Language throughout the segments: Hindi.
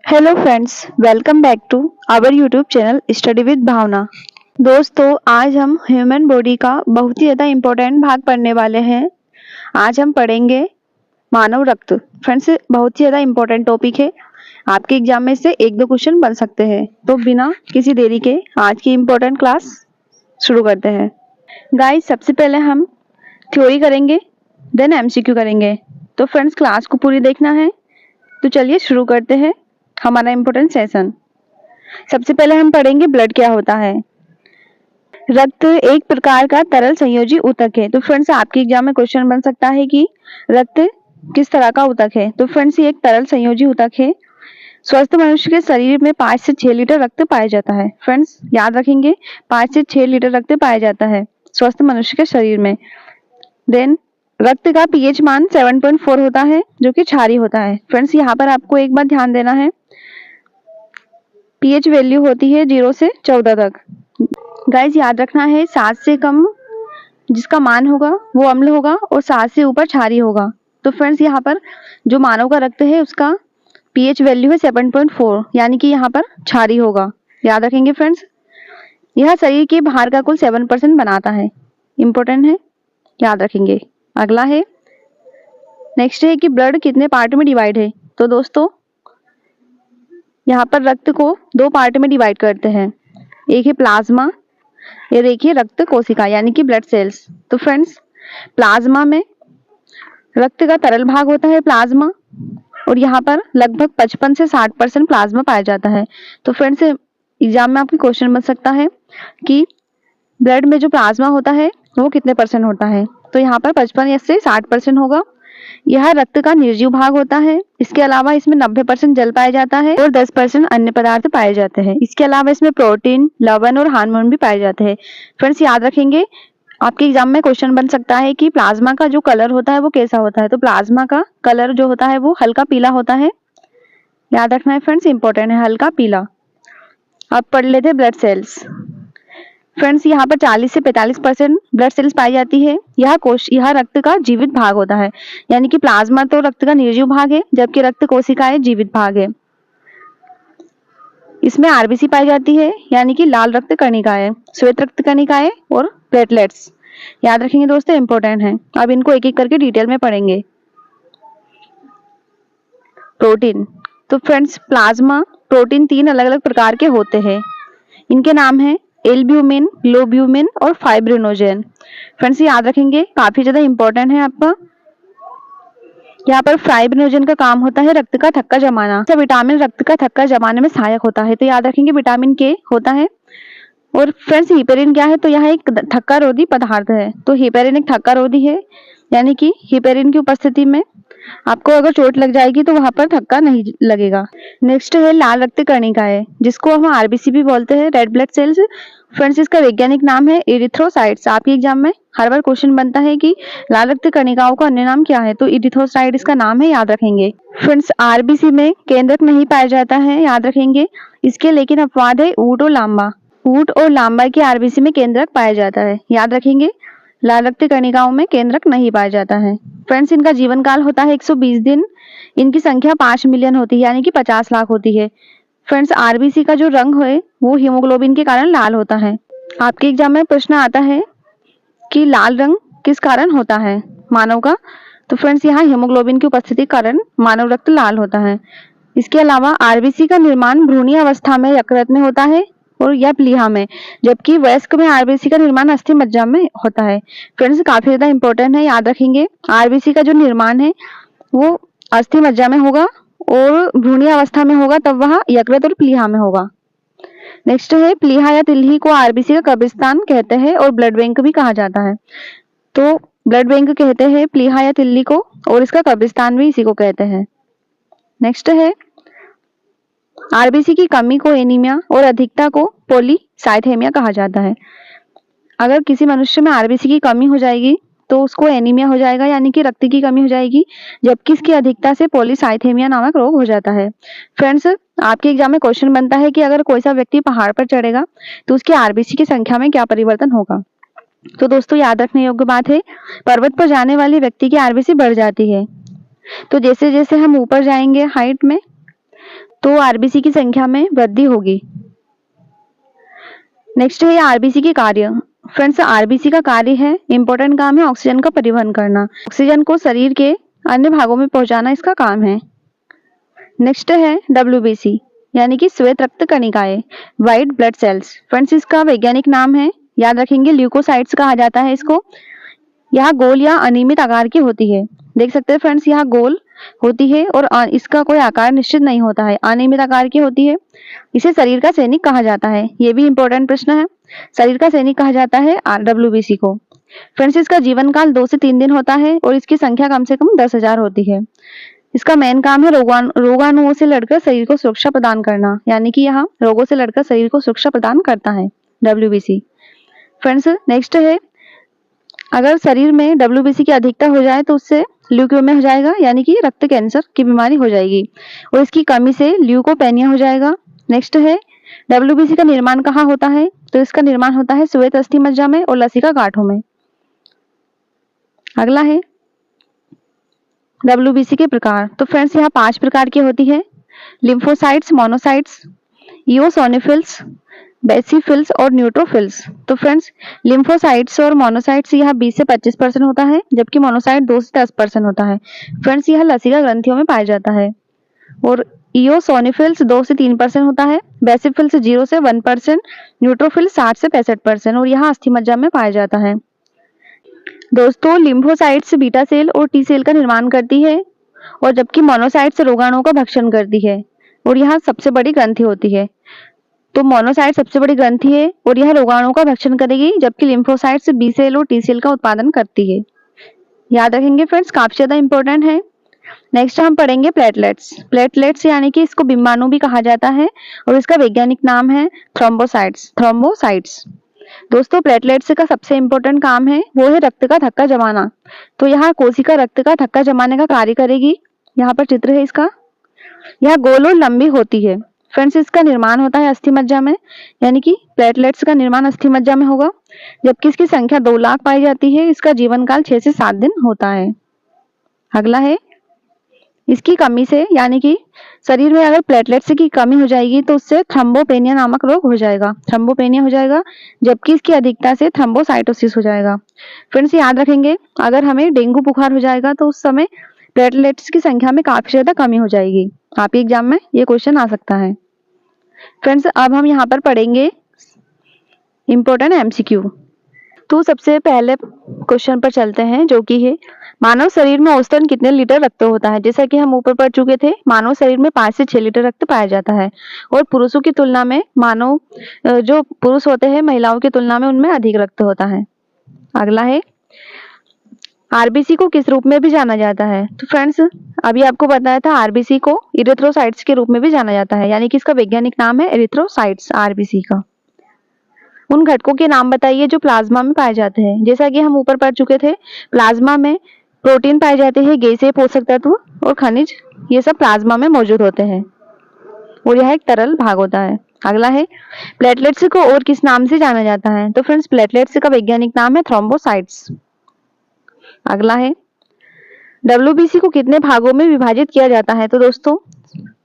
Hello friends, welcome back to our YouTube channel study with Bhavna. दोस्तों, आज हम ह्यूमन बॉडी का बहुत ही ज़्यादा इम्पोर्टेंट भाग पढ़ने वाले हैं। आज हम पढ़ेंगे मानव रक्त। फ्रेंड्स, बहुत ही ज़्यादा इम्पोर्टेंट टॉपिक है। आपके एग्जाम में से एक दो क्वेश्चन बन सकते हैं। तो बिना किसी देरी के आज की इम्पोर्टेंट क्लास शुरू करते हैं। गाइस, सबसे पहले हम थ्योरी करेंगे, देन एमसीक्यू करेंगे। तो फ्रेंड्स, क्लास को पूरी देखना है। तो चलिए शुरू करते हैं हमारा इम्पोर्टेंट सेशन। सबसे पहले हम पढ़ेंगे ब्लड क्या होता है। रक्त एक प्रकार का तरल संयोजी ऊतक है। तो फ्रेंड्स, आपके एग्जाम में क्वेश्चन बन सकता है कि रक्त किस तरह का ऊतक है। तो फ्रेंड्स, ये एक तरल संयोजी ऊतक है। स्वस्थ मनुष्य के शरीर में 5 से 6 लीटर रक्त पाया जाता है। फ्रेंड्स, याद रखेंगे, 5 से 6 लीटर रक्त पाया जाता है स्वस्थ मनुष्य के शरीर में। देन रक्त का पीएच मान 7.4 होता है, जो कि क्षारीय होता है। फ्रेंड्स, यहाँ पर आपको एक बात ध्यान देना है, पीएच वैल्यू होती है 0 से 14 तक। गाइस, याद रखना है 7 से कम जिसका मान होगा वो अम्ल होगा और 7 से ऊपर क्षारीय होगा। तो फ्रेंड्स, यहाँ पर जो मानव का रक्त है उसका पीएच वैल्यू है 7.4, यानी कि यहाँ पर क्षारीय होगा। याद रखेंगे फ्रेंड्स, यह शरीर के भार का कुल 7% बनाता है। इंपॉर्टेंट है, याद रखेंगे। अगला है, नेक्स्ट है कि ब्लड कितने पार्ट में डिवाइड है। तो दोस्तों, यहाँ पर रक्त को 2 पार्ट में डिवाइड करते हैं। एक है प्लाज्मा, ये देखिए रक्त कोशिका यानी कि ब्लड सेल्स। तो फ्रेंड्स, प्लाज्मा में रक्त का तरल भाग होता है प्लाज्मा, और यहाँ पर लगभग 55 से 60% प्लाज्मा पाया जाता है। तो फ्रेंड्स, एग्जाम में आपकी क्वेश्चन बन सकता है कि ब्लड में जो प्लाज्मा होता है वो कितने परसेंट होता है। तो यहाँ पर 55 से 60% होगा। यह रक्त का निर्जीव भाग होता है। इसके अलावा इसमें 90% जल पाया जाता है और 10% अन्य पदार्थ पाए जाते हैं। इसके अलावा इसमें प्रोटीन, लवण और हार्मोन भी पाए जाते हैं। फ्रेंड्स, याद रखेंगे, आपके एग्जाम में क्वेश्चन बन सकता है कि प्लाज्मा का जो कलर होता है वो कैसा होता है। तो प्लाज्मा का कलर जो होता है वो हल्का पीला होता है। याद रखना है फ्रेंड्स, इंपॉर्टेंट है, हल्का पीला। अब पढ़ लेते हैं ब्लड सेल्स। फ्रेंड्स, यहाँ पर 40 से 45% ब्लड सेल्स पाई जाती है। यह रक्त का जीवित भाग होता है, यानी कि प्लाज्मा तो रक्त का निर्जीव भाग है, जबकि रक्त कोशिकाएं जीवित भाग है। इसमें आरबीसी पाई जाती है, यानी कि लाल रक्त कणिकाएं, श्वेत रक्त कणिकाएं और प्लेटलेट्स। याद रखेंगे दोस्तों, इंपॉर्टेंट है। अब इनको एक एक करके डिटेल में पढ़ेंगे। प्रोटीन। तो फ्रेंड्स, प्लाज्मा प्रोटीन 3 अलग अलग प्रकार के होते हैं। इनके नाम है एल्ब्यूमिन, ग्लोब्यूमिन और फाइब्रिनोजेन। फ्रेंड्स, याद रखेंगे, काफी ज्यादा इंपॉर्टेंट है आपका। यहाँ पर फाइब्रिनोजेन का काम होता है रक्त का थक्का जमाना। तो विटामिन रक्त का थक्का जमाने में सहायक होता है। तो याद रखेंगे, विटामिन के होता है। और फ्रेंड्स, हिपेरिन क्या है। तो यह एक थक्का रोधी पदार्थ है। तो हिपेरिन एक थक्का रोधी है, यानी कि हिपेरिन की उपस्थिति में आपको अगर चोट लग जाएगी तो वहां पर धक्का नहीं लगेगा। नेक्स्ट है लाल रक्त कणिकाएं, जिसको हम आरबीसी भी बोलते हैं, रेड ब्लड सेल्स। फ्रेंड्स, इसका वैज्ञानिक नाम है इरिथ्रोसाइट्स। आपके एग्जाम में हर बार क्वेश्चन बनता है कि लाल रक्त कणिकाओं का अन्य नाम क्या है। तो इरिथ्रोसाइट इसका नाम है, याद रखेंगे। फ्रेंड्स, आरबीसी में केंद्रक नहीं पाया जाता है, याद रखेंगे। इसके लेकिन अपवाद है ऊंट और लांबा। ऊंट और लांबा के आरबीसी में केंद्रक पाया जाता है, याद रखेंगे। लाल रक्त कणिकाओं में केंद्रक नहीं पाया जाता है। फ्रेंड्स, इनका जीवन काल होता है 120 दिन। इनकी संख्या 5 मिलियन होती है, यानी कि 50 लाख होती है। फ्रेंड्स, आरबीसी का जो रंग है वो हीमोग्लोबिन के कारण लाल होता है। आपके एग्जाम में प्रश्न आता है कि लाल रंग किस कारण होता है मानव का। तो फ्रेंड्स, यहाँ हीमोग्लोबिन की उपस्थिति के कारण मानव रक्त लाल होता है। इसके अलावा आरबीसी का निर्माण भ्रूणीय अवस्था में यकृत में होता है और या प्लीहा में, जबकि वयस्क में आरबीसी का निर्माण अस्थि मज्जा में होता है। फ्रेंड्स, काफी ज्यादा इंपॉर्टेंट है, याद रखेंगे। आरबीसी का जो निर्माण है वो अस्थि मज्जा में होगा और भ्रूणीय अवस्था में होगा, तब वह यकृत और प्लीहा में होगा। नेक्स्ट है, प्लीहा या तिल्ही को आरबीसी का कब्रिस्तान कहते हैं और ब्लड बैंक भी कहा जाता है। तो ब्लड बैंक कहते हैं प्लीहा या तिल्ही को, और इसका कब्रिस्तान भी इसी को कहते हैं। नेक्स्ट है, आरबीसी की कमी को एनीमिया और अधिकता को पॉलीसाइथेमिया कहा जाता है। अगर किसी मनुष्य में आरबीसी की कमी हो जाएगी तो उसको एनीमिया हो जाएगा, यानी कि रक्त की कमी हो जाएगी, जबकि इसकी अधिकता से पॉलीसाइथेमिया नामक रोग हो जाता है। फ्रेंड्स, आपके एग्जाम में क्वेश्चन बनता है कि अगर कोई सा व्यक्ति पहाड़ पर चढ़ेगा तो उसकी आरबीसी की संख्या में क्या परिवर्तन होगा। तो दोस्तों, याद रखने योग्य बात है, पर्वत पर जाने वाले व्यक्ति की आरबीसी बढ़ जाती है। तो जैसे जैसे हम ऊपर जाएंगे हाइट में, तो आरबीसी की संख्या में वृद्धि होगी। नेक्स्ट है आरबीसी के कार्य। फ्रेंड्स, आरबीसी का कार्य है, इंपॉर्टेंट काम है ऑक्सीजन का परिवहन करना, ऑक्सीजन को शरीर के अन्य भागों में पहुंचाना इसका काम है। नेक्स्ट है डब्ल्यूबीसी यानी कि श्वेत रक्त कणिकाएं, व्हाइट ब्लड सेल्स। फ्रेंड्स, इसका वैज्ञानिक नाम है, याद रखेंगे, ल्यूकोसाइट्स कहा जाता है इसको। यह गोल या अनियमित आकार की होती है। देख सकते हैं फ्रेंड्स, यह गोल होती है और इसका कोई आकार निश्चित नहीं होता है, अनियमित आकार की होती है। इसे शरीर का सैनिक कहा जाता है। ये भी इंपॉर्टेंट प्रश्न है, शरीर का सैनिक कहा जाता है डब्ल्यूबीसी को। फ्रेंड्स, इसका जीवन काल 2 से 3 दिन होता है और इसकी संख्या कम से कम 10,000 होती है। इसका मेन काम है रोगाणुओं से लड़कर शरीर को सुरक्षा प्रदान करना, यानी कि यह रोगों से लड़कर शरीर को सुरक्षा प्रदान करता है डब्ल्यूबीसी। फ्रेंड्स, नेक्स्ट है, अगर शरीर में डब्ल्यूबीसी की अधिकता हो जाए तो उससे ल्यूकेमिया हो जाएगा, यानी कि रक्त कैंसर की बीमारी हो जाएगी, और इसकी कमी से ल्यूकोपेनिया हो जाएगा। नेक्स्ट है, डब्ल्यूबीसी का निर्माण कहाँ होता है? तो इसका निर्माण होता है श्वेत अस्थि मज्जा में और लसिका गांठों में। अगला है डब्ल्यूबीसी के प्रकार। तो फ्रेंड्स, यहाँ 5 प्रकार की होती है, लिम्फोसाइट्स, मोनोसाइट्स, इओसोनोफिल्स, बेसिफिल्स और न्यूट्रोफिल्स। तो फ्रेंड्स, लिम्फोसाइट्स और मोनोसाइट्स यह 20 से 25% होता है, जबकि मोनोसाइट 2 से 10% होता है। फ्रेंड्स, यह लसिका ग्रंथियों में पाया जाता है। और इओसोनोफिल्स 2 से 3% होता है, बेसिफिल्स 0 से 1%, न्यूट्रोफिल्स 60 से 65% और यह अस्थि मज्जा में पाया जाता है। दोस्तों, लिम्फोसाइट्स बीटा सेल और टी सेल का निर्माण करती है, और जबकि मोनोसाइट्स रोगाणुओं का भक्षण करती है और यह सबसे बड़ी ग्रंथि होती है। तो मोनोसाइट सबसे बड़ी ग्रंथि है और यह रोगाणुओं का भक्षण करेगी, जबकि लिम्फोसाइट्स बी सेल और टी सेल का उत्पादन करती है। याद रखेंगे फ्रेंड्स, काफी ज्यादा इंपॉर्टेंट है। नेक्स्ट हम पढ़ेंगे प्लेटलेट्स। प्लेटलेट्स यानी कि इसको बिम्बाणु भी कहा जाता है और इसका वैज्ञानिक नाम है थ्रोम्बोसाइट्स। दोस्तों, प्लेटलेट्स का सबसे इंपॉर्टेंट काम है वो है रक्त का थक्का जमाना। तो यहाँ कोशिका रक्त का थक्का जमाने का कार्य करेगी। यहाँ पर चित्र है इसका। यह गोल और लंबी होती है। फ्रेंड्स, इसका निर्माण होता है अस्थि मज्जा में, यानी कि प्लेटलेट्स का निर्माण अस्थि मज्जा में होगा, जबकि इसकी संख्या 2 लाख पाई जाती है। इसका जीवन काल 6 से 7 दिन होता है। अगला है, इसकी कमी से, यानी कि शरीर में अगर प्लेटलेट्स की कमी हो जाएगी तो उससे थ्रोम्बोपेनिया नामक रोग हो जाएगा, थ्रोम्बोपेनिया हो जाएगा, जबकि इसकी अधिकता से थ्रोम्बोसाइटोसिस हो जाएगा। फ्रेंड्स, याद रखेंगे, अगर हमें डेंगू बुखार हो जाएगा तो उस समय प्लेटलेट्स की संख्या में काफी ज्यादा कमी हो जाएगी। आपके एग्जाम में ये क्वेश्चन आ सकता है। फ्रेंड्स, अब हम यहाँ पर पढ़ेंगे इंपॉर्टेंट एमसीक्यू। तो सबसे पहले क्वेश्चन पर चलते हैं, जो कि है मानव शरीर में औसतन कितने लीटर रक्त होता है? जैसा कि हम ऊपर पढ़ चुके थे, मानव शरीर में 5 से 6 लीटर रक्त पाया जाता है और पुरुषों की तुलना में जो पुरुष होते हैं महिलाओं की तुलना में उनमें अधिक रक्त होता है। अगला है, आरबीसी को किस रूप में भी जाना जाता है? तो फ्रेंड्स, अभी आपको बताया था आरबीसी को इरिथ्रोसाइट्स के रूप में भी जाना जाता है, यानी कि इसका वैज्ञानिक नाम है एरिथ्रोसाइट्स आरबीसी का। उन घटकों के नाम बताइए जो प्लाज्मा में पाए जाते हैं। जैसा कि हम ऊपर पढ़ चुके थे, प्लाज्मा में प्रोटीन पाए जाते हैं, गैसीय पोषक तत्व और खनिज, ये सब प्लाज्मा में मौजूद होते हैं और यह एक तरल भाग होता है। अगला है, प्लेटलेट्स को और किस नाम से जाना जाता है? तो फ्रेंड्स, प्लेटलेट्स का वैज्ञानिक नाम है थ्रोम्बोसाइट्स। अगला है, डब्ल्यूबीसी को कितने भागों में विभाजित किया जाता है? तो दोस्तों,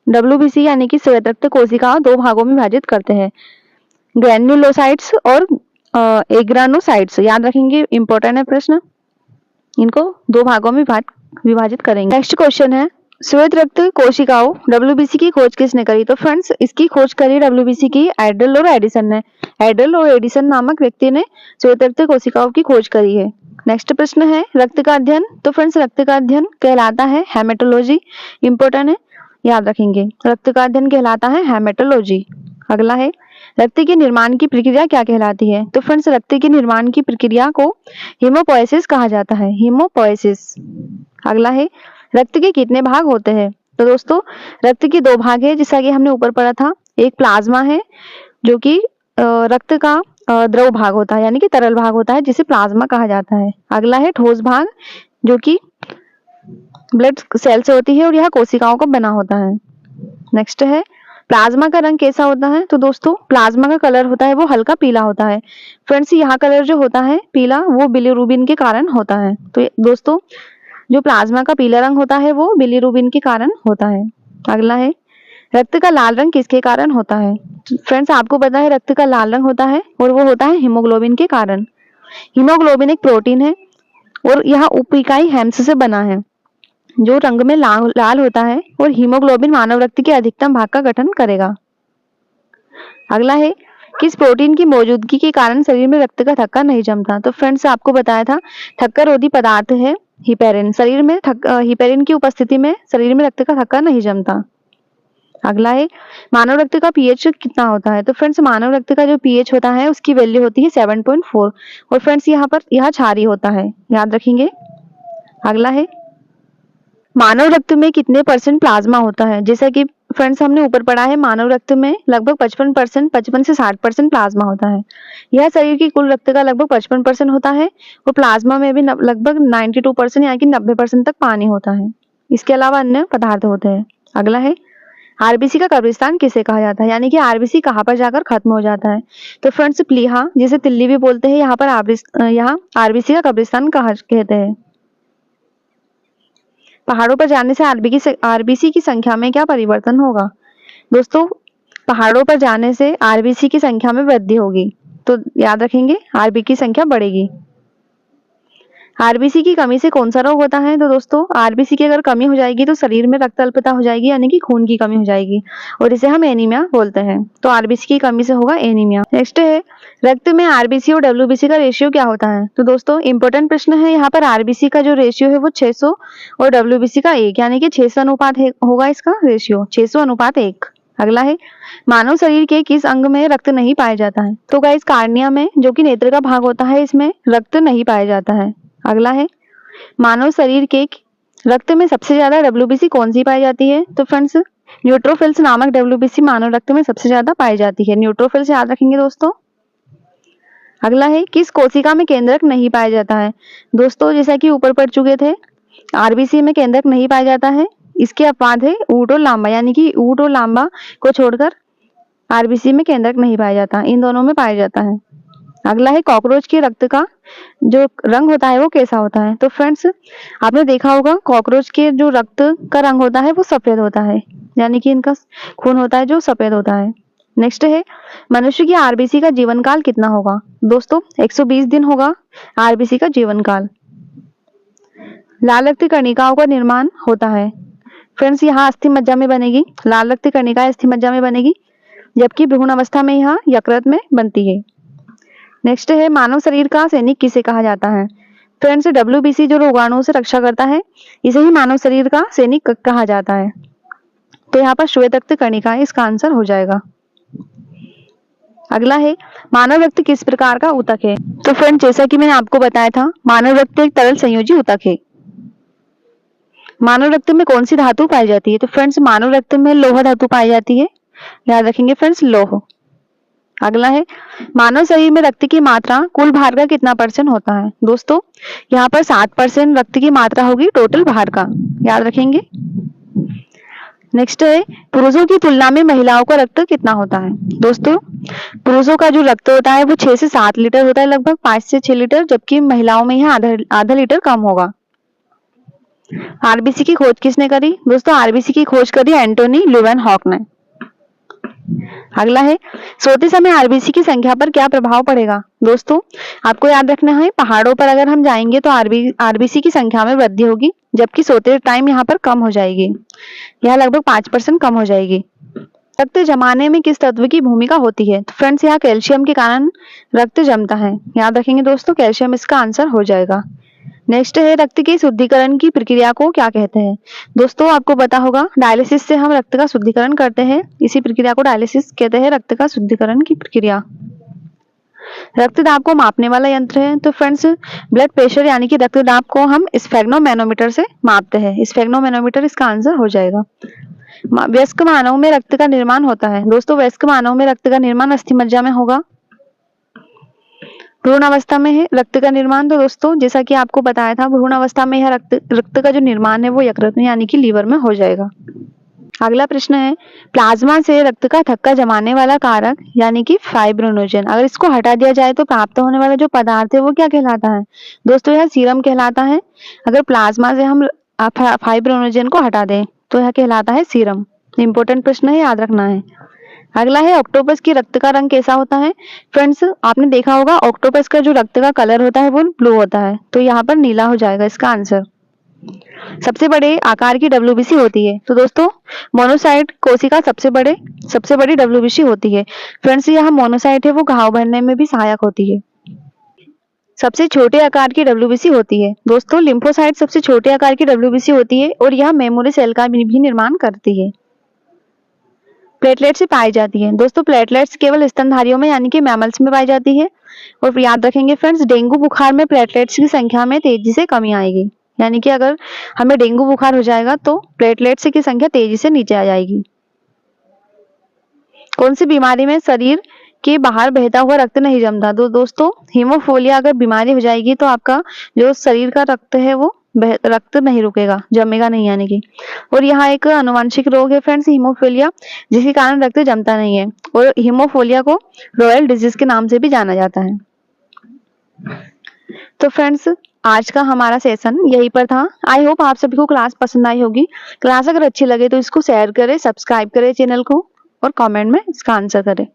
डब्ल्यूबीसी यानी कि श्वेत रक्त कोशिका 2 भागों में विभाजित करते हैं, ग्रैन्युलोसाइट्स और एग्रानोसाइट्स। याद रखेंगे, इंपॉर्टेंट है प्रश्न, इनको 2 भागों में विभाजित करेंगे। नेक्स्ट क्वेश्चन है, श्वेत रक्त कोशिकाओं डब्ल्यूबीसी की खोज किसने करी? तो फ्रेंड्स, इसकी खोज करी डब्ल्यूबीसी की एडल और एडिसन ने। एडल और एडिसन नामक व्यक्ति ने श्वेत रक्त कोशिकाओं की खोज करी है। नेक्स्ट प्रश्न है, रक्त का अध्ययन। तो फ्रेंड्स, रक्त का अध्ययन कहलाता है हेमेटोलॉजी। इंपॉर्टेंट है, याद रखेंगे, रक्त का अध्ययन कहलाता है हेमेटोलॉजी। अगला है, रक्त के निर्माण की प्रक्रिया क्या कहलाती है? तो फ्रेंड्स, रक्त के निर्माण की प्रक्रिया को हीमोपोएसिस कहा जाता है, हीमोपोएसिस। अगला है, रक्त के कितने भाग होते हैं? तो दोस्तों, रक्त के 2 भाग है, जैसा कि हमने ऊपर पढ़ा था। एक प्लाज्मा है जो कि रक्त का द्रव भाग होता है, यानी कि तरल भाग होता है, जिसे प्लाज्मा कहा जाता है। अगला है ठोस भाग, जो कि ब्लड सेल से होती है और यह कोशिकाओं का बना होता है। नेक्स्ट है, प्लाज्मा का रंग कैसा होता है? तो दोस्तों, प्लाज्मा का कलर होता है वो हल्का पीला होता है। फ्रेंड्स, यहाँ कलर जो होता है पीला, वो बिलीरुबिन के कारण होता है। तो दोस्तों, जो प्लाज्मा का पीला रंग होता है वो बिलीरुबिन के कारण होता है। अगला है, रक्त का लाल रंग किसके कारण होता है? फ्रेंड्स आपको पता है रक्त का लाल रंग होता है और वो होता है हीमोग्लोबिन के कारण। हीमोग्लोबिन एक प्रोटीन है और यह उप इकाई हेम्स से बना है जो रंग में लाल होता है और हीमोग्लोबिन मानव रक्त के अधिकतम भाग का गठन करेगा। अगला है किस प्रोटीन की मौजूदगी के कारण शरीर में रक्त का थक्का नहीं जमता? तो फ्रेंड्स आपको बताया था थक्का रोधी पदार्थ है हिपेरिन। शरीर में हिपेरिन की उपस्थिति में शरीर में रक्त का थक्का नहीं जमता। अगला है मानव रक्त का पीएच कितना होता है? तो फ्रेंड्स मानव रक्त का जो पीएच होता है उसकी वैल्यू होती है 7.4 और फ्रेंड्स यहाँ पर यह क्षारीय होता है, याद रखेंगे। अगला है मानव रक्त में कितने परसेंट प्लाज्मा होता है? जैसा कि फ्रेंड्स हमने ऊपर पढ़ा है मानव रक्त में लगभग 55% 55 से 60% प्लाज्मा होता है। यह शरीर की कुल रक्त का लगभग 55% होता है और प्लाज्मा में भी लगभग 92% यानी कि 90% तक पानी होता है। इसके अलावा अन्य पदार्थ होते हैं। अगला है आरबीसी का कब्रिस्तान किसे कहा जाता है? यानी कि आरबीसी कहाँ पर जाकर खत्म हो जाता है? तो फ्रेंड्स प्लीहा जिसे तिल्ली भी बोलते हैं, यहाँ पर यहाँ आरबीसी का कब्रिस्तान कहा कहते हैं। पहाड़ों पर जाने से आरबीसी की संख्या में क्या परिवर्तन होगा? दोस्तों पहाड़ों पर जाने से आरबीसी की संख्या में वृद्धि होगी, तो याद रखेंगे आरबी की संख्या बढ़ेगी। आरबीसी की कमी से कौन सा रोग होता है? तो दोस्तों आरबीसी की अगर कमी हो जाएगी तो शरीर में रक्त अल्पता हो जाएगी यानी कि खून की कमी हो जाएगी और इसे हम एनीमिया बोलते हैं। तो आरबीसी की कमी से होगा एनीमिया। नेक्स्ट है रक्त में आरबीसी और डब्ल्यूबीसी का रेशियो क्या होता है? तो दोस्तों इंपॉर्टेंट प्रश्न है। यहाँ पर आरबीसी का जो रेशियो है वो 600 और डब्ल्यूबीसी का 1 यानी कि 600 अनुपात होगा इसका रेशियो 600:1। अगला है मानव शरीर के किस अंग में रक्त नहीं पाया जाता है? तो गाइस कार्निया में, जो कि नेत्र का भाग होता है, इसमें रक्त नहीं पाया जाता है। अगला है मानव शरीर के रक्त में सबसे ज्यादा डब्ल्यूबीसी कौन सी पाई जाती है? तो फ्रेंड्स न्यूट्रोफिल्स नामक डब्ल्यूबीसी मानव रक्त में सबसे ज्यादा पाई जाती है। न्यूट्रोफिल्स याद रखेंगे दोस्तों। अगला है किस कोशिका में केंद्रक नहीं पाया जाता है? दोस्तों जैसा कि ऊपर पढ़ चुके थे आरबीसी में केंद्रक नहीं पाया जाता है। इसके अपवाद है ऊट और लांबा, यानी कि ऊट और लांबा को छोड़कर आरबीसी में केंद्रक नहीं पाया जाता, इन दोनों में पाया जाता है। अगला है कॉकरोच के रक्त का जो रंग होता है वो कैसा होता है? तो फ्रेंड्स आपने देखा होगा कॉकरोच के जो रक्त का रंग होता है वो सफेद होता है, यानी कि इनका खून होता है जो सफेद होता है। नेक्स्ट है मनुष्य की आरबीसी का जीवन काल कितना होगा? दोस्तों 120 दिन होगा आरबीसी का जीवन काल। लाल रक्त कणिकाओं का निर्माण होता है। फ्रेंड्स यहाँ अस्थि मज्जा में बनेगी, लाल रक्त कणिका अस्थि मज्जा में बनेगी, जबकि भ्रूण अवस्था में यहाँ यकृत में बनती है। नेक्स्ट है मानव शरीर का सैनिक किसे कहा जाता है? फ्रेंड्स डब्ल्यूबीसी जो रोगाणुओं से रक्षा करता है इसे ही मानव शरीर का सैनिक कहा जाता है। तो यहाँ पर श्वेत रक्त कणिका है, इसका आंसर हो जाएगा। अगला है मानव रक्त किस प्रकार का ऊतक है? तो फ्रेंड जैसा कि मैंने आपको बताया था मानव रक्त एक तरल संयोजी ऊतक है। मानव रक्त में कौन सी धातु पाई जाती है? तो फ्रेंड्स मानव रक्त में लोह धातु पाई जाती है, याद रखेंगे फ्रेंड्स लौह। अगला है मानव शरीर में रक्त की मात्रा कुल भार का कितना % होता है? दोस्तों यहाँ पर 7% रक्त की मात्रा होगी टोटल भार का, याद रखेंगे। नेक्स्ट है पुरुषों की तुलना में महिलाओं का रक्त कितना होता है? दोस्तों पुरुषों का जो रक्त होता है वो 6 से 7 लीटर होता है, लगभग 5 से 6 लीटर, जबकि महिलाओं में यहाँ आधा लीटर कम होगा। आरबीसी की खोज किसने करी? दोस्तों आरबीसी की खोज करी एंटोनी ल्यूवेनहॉक ने। अगला है सोते समय आरबीसी की संख्या पर क्या प्रभाव पड़ेगा? दोस्तों आपको याद रखना है पहाड़ों पर अगर हम जाएंगे तो आरबीसी की संख्या में वृद्धि होगी, जबकि सोते टाइम यहाँ पर कम हो जाएगी, यह लगभग 5% कम हो जाएगी। रक्त जमाने में किस तत्व की भूमिका होती है? तो फ्रेंड्स यहाँ कैल्शियम के कारण रक्त जमता है, याद रखेंगे दोस्तों कैल्शियम इसका आंसर हो जाएगा। नेक्स्ट है रक्त के शुद्धिकरण की प्रक्रिया को क्या कहते हैं? दोस्तों आपको पता होगा डायलिसिस से हम रक्त का शुद्धिकरण करते हैं, इसी प्रक्रिया को डायलिसिस कहते हैं, रक्त का शुद्धिकरण की प्रक्रिया। रक्तदाब को मापने वाला यंत्र है? तो फ्रेंड्स ब्लड प्रेशर यानी कि रक्तदाब को हम स्फेग्नोमैनोमीटर से मापते हैं, स्फेग्नोमैनोमीटर इसका आंसर हो जाएगा। वयस्क मानव में रक्त का निर्माण होता है? दोस्तों वयस्क मानव में रक्त का निर्माण अस्थि मज्जा में होगा। भ्रूण अवस्था में है रक्त का निर्माण, तो दोस्तों जैसा कि आपको बताया था भ्रूण अवस्था में यह रक्त का जो निर्माण है वो यकृत में यानी कि लीवर में हो जाएगा। अगला प्रश्न है प्लाज्मा से रक्त का थक्का जमाने वाला कारक यानी कि फाइब्रिनोजन, अगर इसको हटा दिया जाए तो प्राप्त होने वाला जो पदार्थ है वो क्या कहलाता है? दोस्तों यह सीरम कहलाता है। अगर प्लाज्मा से हम फाइब्रिनोजन को हटा दें तो यह कहलाता है सीरम। इंपॉर्टेंट प्रश्न है, याद रखना है। अगला है ऑक्टोपस की रक्त का रंग कैसा होता है। फ्रेंड्स आपने देखा होगा ऑक्टोपस का जो रक्त का कलर होता है वो ब्लू होता है, तो यहाँ पर नीला हो जाएगा इसका आंसर। सबसे बड़े आकार की डब्ल्यूबीसी होती है, तो दोस्तों मोनोसाइट कोशिका सबसे बड़ी डब्ल्यूबीसी होती है। फ्रेंड्स यह मोनोसाइट है वो घाव भरने में भी सहायक होती है। सबसे छोटे आकार की डब्ल्यूबीसी होती है, दोस्तों लिम्फोसाइट सबसे छोटे आकार की डब्ल्यूबीसी होती है और यह मेमोरी सेल का भी निर्माण करती है। प्लेटलेट से पाई जाती है, दोस्तों प्लेटलेट्स केवल स्तनधारियों में यानी कि मैमल्स में पाई जाती है। और याद रखेंगे फ्रेंड्स, डेंगू बुखार में प्लेटलेट्स की संख्या में तेजी से कमी आएगी, यानी कि अगर हमें डेंगू बुखार हो जाएगा तो प्लेटलेट्स की संख्या तेजी से नीचे आ जाएगी। कौन सी बीमारी में शरीर के बाहर बहता हुआ रक्त नहीं जमता। तो दोस्तों हीमोफीलिया अगर बीमारी हो जाएगी तो आपका जो शरीर का रक्त है वो रक्त नहीं रुकेगा, जमेगा नहीं यानी कि। और यहाँ एक आनुवंशिक रोग है फ्रेंड्स हीमोफीलिया, जिसके कारण रक्त जमता नहीं है, और हीमोफीलिया को रॉयल डिजीज के नाम से भी जाना जाता है। तो फ्रेंड्स आज का हमारा सेशन यहीं पर था। आई होप आप सभी को क्लास पसंद आई होगी। क्लास अगर अच्छी लगे तो इसको शेयर करें, सब्सक्राइब करें चैनल को और कमेंट में इसका आंसर करें।